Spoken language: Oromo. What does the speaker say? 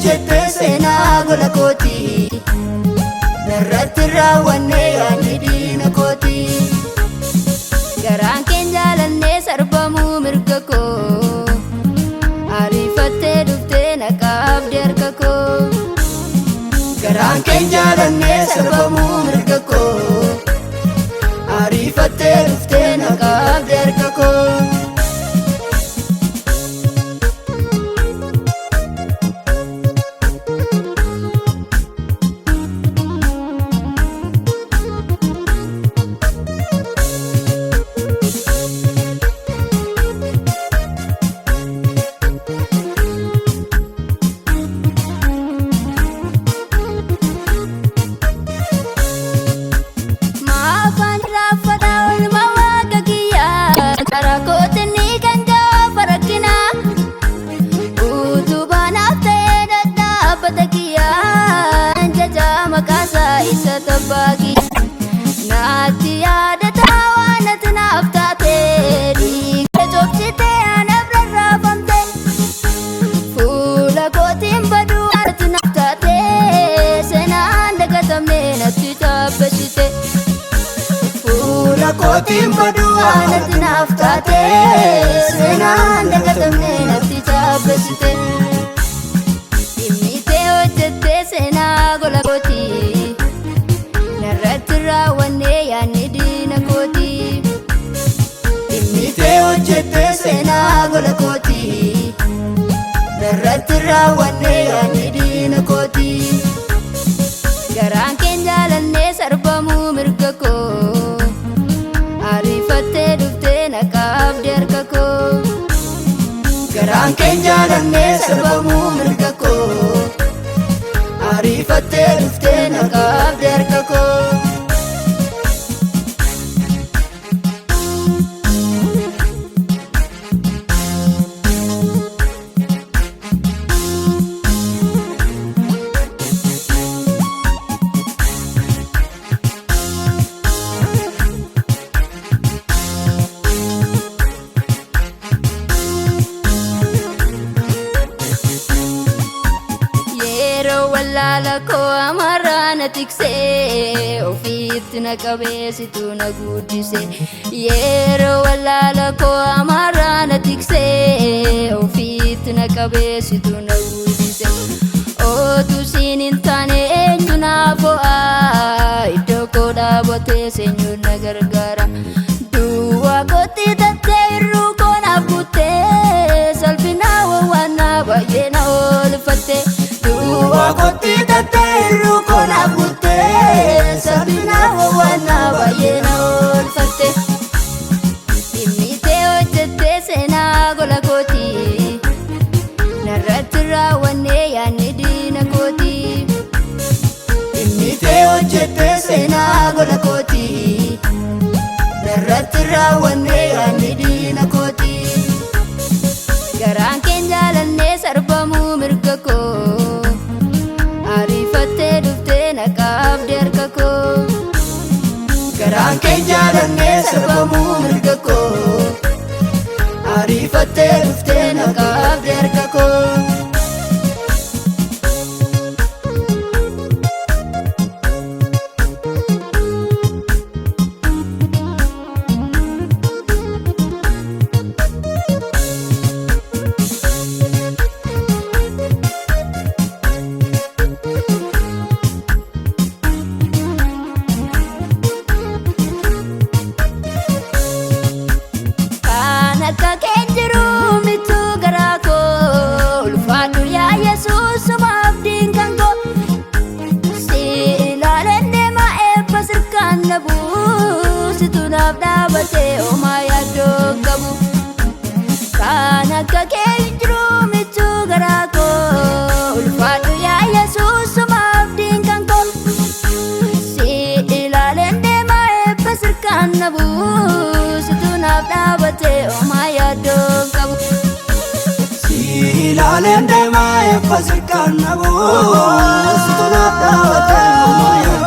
hojjette seenaa gola kooti narratti raawwanne yaadni diina kooti garaan keen jaalannee sarbamuu mirga koo ariifattee dhuftee naqaabdee harka koo garaan keen jaalannee sarbamuu mirga koo ariifattee dhuftee naqaabdee harka koo naatti yaadataa waan ati naaf taate dhiiga cobsitee anaaf rarraafamte fuula kootiin baduu ati naaf taate seenaan dagatamne natti taabbachite fuula kootiin baduu ati naaf taate seenaan dagatamne natti taabbachite dhimmite hojjette seenaa gola kooti narratti raawwanne yaadni diina kooti dhimmite hojjette seenaa gola kooti narratti raawwanne yaadni diina kooti garaan keen jaalannee sarbamuu mirga koo ariifattee dhuftee naqaabdee harka koo garaan keen jaalannee sarbamuu mirga koo ariifattee dhuftee naqaabdee harka koo wallaala koo amarraa na tiksee ofiitti na qabeessitu na guddise yeroo wallaala koo amarraa na tiksee ofiitti na qabeessitu na guddise ootu siin hin taane eenyu naaf ho'aa iddoo koo dhaabatee seenyuun na gargaara duwwaa kootti tattee irruu koo naaf kuttee salphinaa wawwaannaa baay'ee na oolfatte duwwaa kootti tattee irruu koo naaf kuttee salphinaa wawwaannaa baay'ee na oolfatte dhimmite hojjette seenaa gola kooti narratti raawwanne yaadni diina kooti dhimmite hojjette seenaa gola kooti narratti raawwanne yaadni diina kooti garaan keen jaalannee sarbamuu mirga koo ariifattee dhuftee naqaabdee harka koo garaan keen jaalannee sarbamuu mirga koo ariifattee dhuftee naqaabdee harka koo akka keen jiru mitu garaa koo ulfaadhu yaa Yesuus abdiin kan koo si ilaaleen deemaa eebba sirkaan dhabu situ naaf dhaabatee homaa yaaddoo qabu kan akka keen jiru mitu garaa koo ulfaadhu yaa Yesuus abdiin kan koo si ilaaleen deemaa eebba sirkaan dhabu situ naaf dhaabatee homaa yaaddoo qabu si ilaaleen deemaa eebba sirkaan dhabu situ naaf dhaabatee homaa yaaddoo